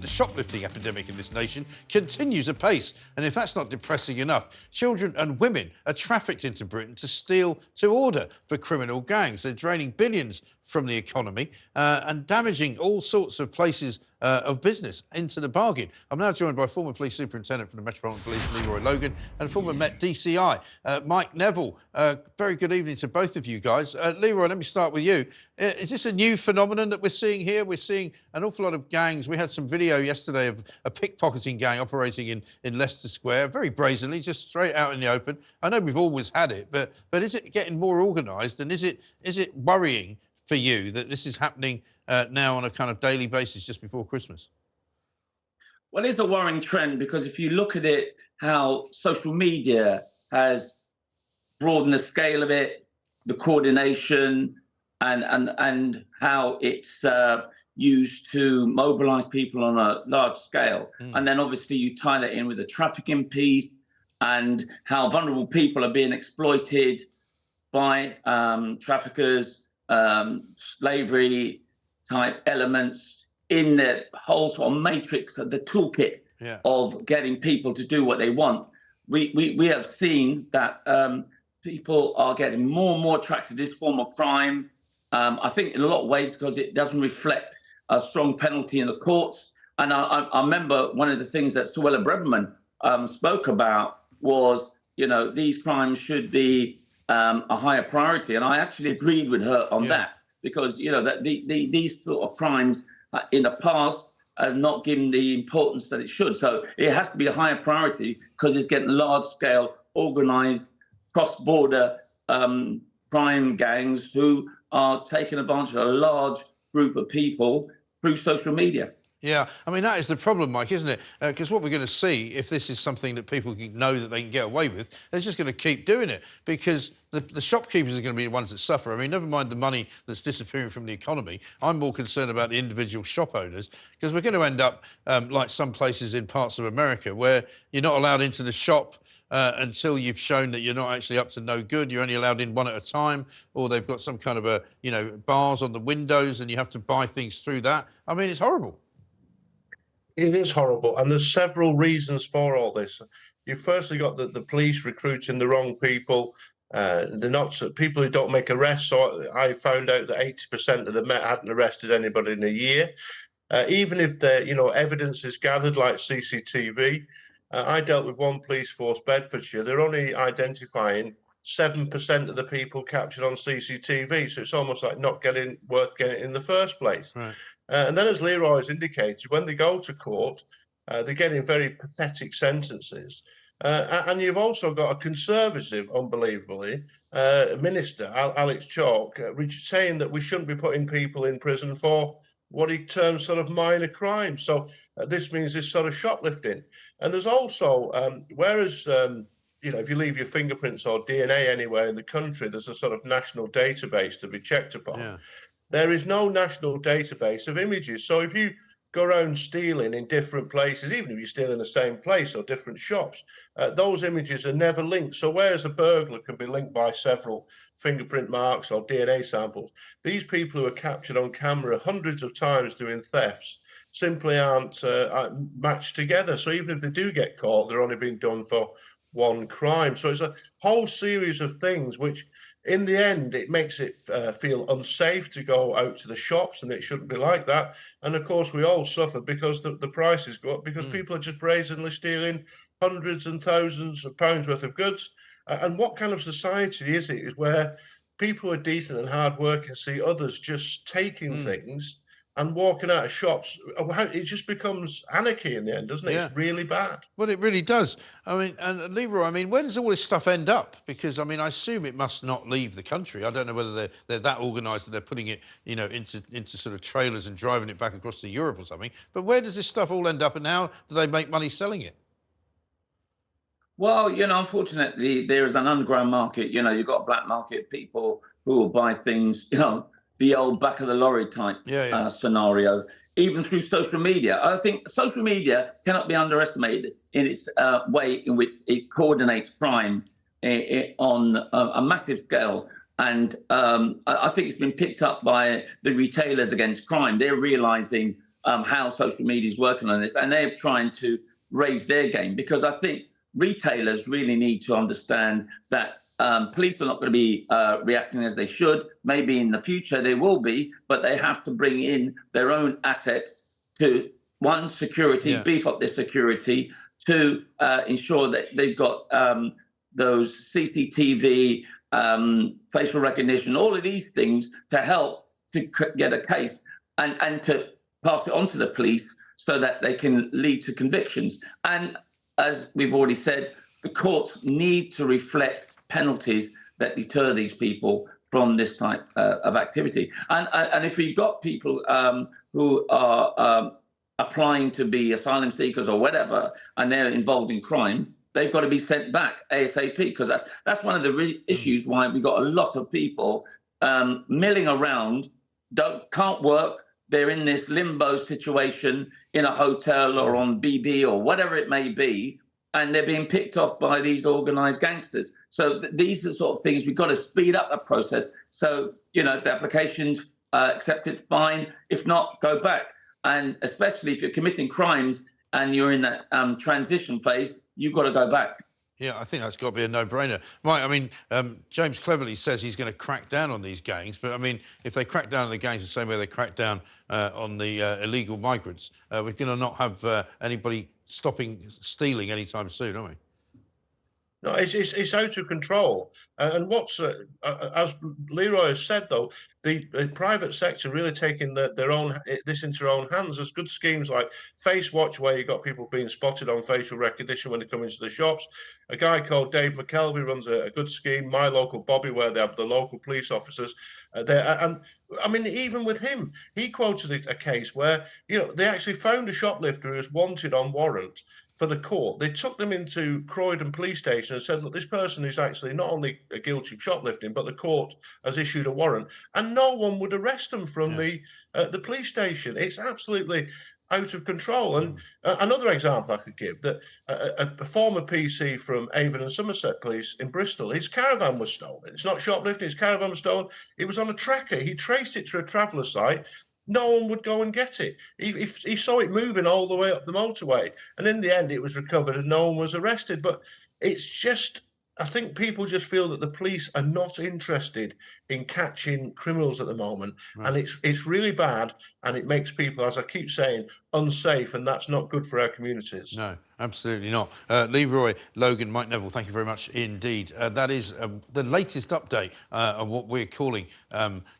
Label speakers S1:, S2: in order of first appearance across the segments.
S1: The shoplifting epidemic in this nation continues apace, and if that's not depressing enough, children and women are trafficked into Britain to steal to order for criminal gangs. They're draining billions from the economy and damaging all sorts of places of business into the bargain. I'm now joined by former police superintendent for the Metropolitan Police, Leroy Logan, and former Met DCI, Mike Neville. Very good evening to both of you guys. Leroy, let me start with you. Is this a new phenomenon that we're seeing here? We're seeing an awful lot of gangs. We had some video yesterday of a pickpocketing gang operating in Leicester Square, very brazenly, just straight out in the open. I know we've always had it, but is it getting more organised, and is it worrying for you that this is happening now on a kind of daily basis just before Christmas?
S2: Well, it's a worrying trend because if you look at it, how social media has broadened the scale of it, the coordination, and how it's used to mobilize people on a large scale. And then obviously you tie that in with the trafficking piece and how vulnerable people are being exploited by traffickers, slavery type elements in the whole sort of matrix of the toolkit of getting people to do what they want. We have seen that people are getting more and more attracted to this form of crime. I think in a lot of ways because it doesn't reflect a strong penalty in the courts. And I remember one of the things that Suella Braverman spoke about was, you know, these crimes should be a higher priority. And I actually agreed with her on that because, you know, that these sort of crimes in the past are not given the importance that it should. So it has to be a higher priority because it's getting large scale, organized, cross-border crime gangs who are taking advantage of a large group of people through social media.
S1: Yeah, I mean, that is the problem, Mike, isn't it? Because what we're going to see, if this is something that people know that they can get away with, they're just going to keep doing it because the shopkeepers are going to be the ones that suffer. I mean, never mind the money that's disappearing from the economy. I'm more concerned about the individual shop owners because we're going to end up like some places in parts of America where you're not allowed into the shop until you've shown that you're not actually up to no good. You're only allowed in one at a time, or they've got some kind of bars on the windows and you have to buy things through that. I mean, it's horrible.
S3: It is horrible, and there's several reasons for all this. You've firstly got the police recruiting the wrong people. They're not people who don't make arrests. So I found out that 80% of the Met hadn't arrested anybody in a year. Even if evidence is gathered like CCTV. I dealt with one police force, Bedfordshire. They're only identifying 7% of the people captured on CCTV. So it's almost like not worth getting in the first place. Right. And then, as Leroy has indicated, when they go to court, they're getting very pathetic sentences. And you've also got a conservative, unbelievably, minister, Alex Chalk, saying that we shouldn't be putting people in prison for what he terms sort of minor crimes. So this means this sort of shoplifting. And there's also, whereas, if you leave your fingerprints or DNA anywhere in the country, there's a sort of national database to be checked upon. Yeah. There is no national database of images. So if you go around stealing in different places, even if you steal in the same place or different shops, those images are never linked. So whereas a burglar can be linked by several fingerprint marks or DNA samples, these people who are captured on camera hundreds of times doing thefts simply aren't matched together. So even if they do get caught, they're only being done for one crime. So it's a whole series of things which, in the end, it makes it feel unsafe to go out to the shops, and it shouldn't be like that. And of course, we all suffer because the prices go up because people are just brazenly stealing hundreds and thousands of pounds worth of goods. And what kind of society is it where people who are decent and hardworking see others just taking things and walking out of shops? It just becomes anarchy in the end, doesn't it? Yeah. It's really bad.
S1: Well, it really does. I mean, and Leroy, I mean, where does all this stuff end up? Because, I mean, I assume it must not leave the country. I don't know whether they're that organised that they're putting it, into sort of trailers and driving it back across to Europe or something. But where does this stuff all end up, and how do they make money selling it?
S2: Well, unfortunately, there is an underground market. You've got a black market, people who will buy things, the old back of the lorry type scenario, even through social media. I think social media cannot be underestimated in its way in which it coordinates crime on a massive scale. And I think it's been picked up by the retailers against crime. They're realizing how social media is working on this, and they're trying to raise their game, because I think retailers really need to understand that police are not going to be reacting as they should. Maybe in the future they will be, but they have to bring in their own assets to, one, security, beef up their security, to ensure that they've got those CCTV, facial recognition, all of these things to help to get a case and to pass it on to the police so that they can lead to convictions. And as we've already said, the courts need to reflect penalties that deter these people from this type of activity. And if we've got people who are applying to be asylum seekers or whatever, and they're involved in crime, they've got to be sent back ASAP, because that's one of the issues why we got a lot of people milling around, can't work. They're in this limbo situation in a hotel or on BB or whatever it may be, and they're being picked off by these organised gangsters. So these are the sort of things we've got to speed up the process. So, you know, if the application's accepted, fine. If not, go back. And especially if you're committing crimes and you're in that transition phase, you've got to go back.
S1: Yeah, I think that's got to be a no-brainer. Right, I mean, James cleverly says he's going to crack down on these gangs, but, I mean, if they crack down on the gangs the same way they crack down on the illegal migrants, we're going to not have anybody stopping stealing anytime soon, are we?
S3: No, it's out of control. And what's, as Leroy has said, though, the private sector really taking this into their own hands. There's good schemes like Face Watch, where you've got people being spotted on facial recognition when they come into the shops. A guy called Dave McKelvey runs a good scheme, My Local Bobby, where they have the local police officers there. And I mean, even with him, he quoted a case where, you know, they actually found a shoplifter who was wanted on warrant for the court. They took them into Croydon police station and said, look, this person is actually not only guilty of shoplifting, but the court has issued a warrant. And no one would arrest them from the police station. It's absolutely out of control. And another example I could give, that a former PC from Avon and Somerset Police in Bristol, his caravan was stolen. It's not shoplifting, his caravan was stolen. It was on a tracker. He traced it to a traveller site. No one would go and get it. He saw it moving all the way up the motorway. And in the end, it was recovered and no one was arrested. But it's just, I think people just feel that the police are not interested in catching criminals at the moment. Right. And it's really bad, and it makes people, as I keep saying, unsafe, and that's not good for our communities.
S1: No, absolutely not. Leroy, Logan, Mike Neville, thank you very much indeed. That is the latest update on what we're calling,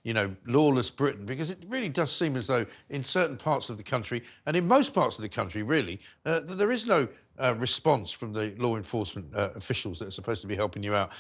S1: you know, lawless Britain, because it really does seem as though in certain parts of the country, and in most parts of the country, really, that there is no response from the law enforcement officials that are supposed to be helping you out.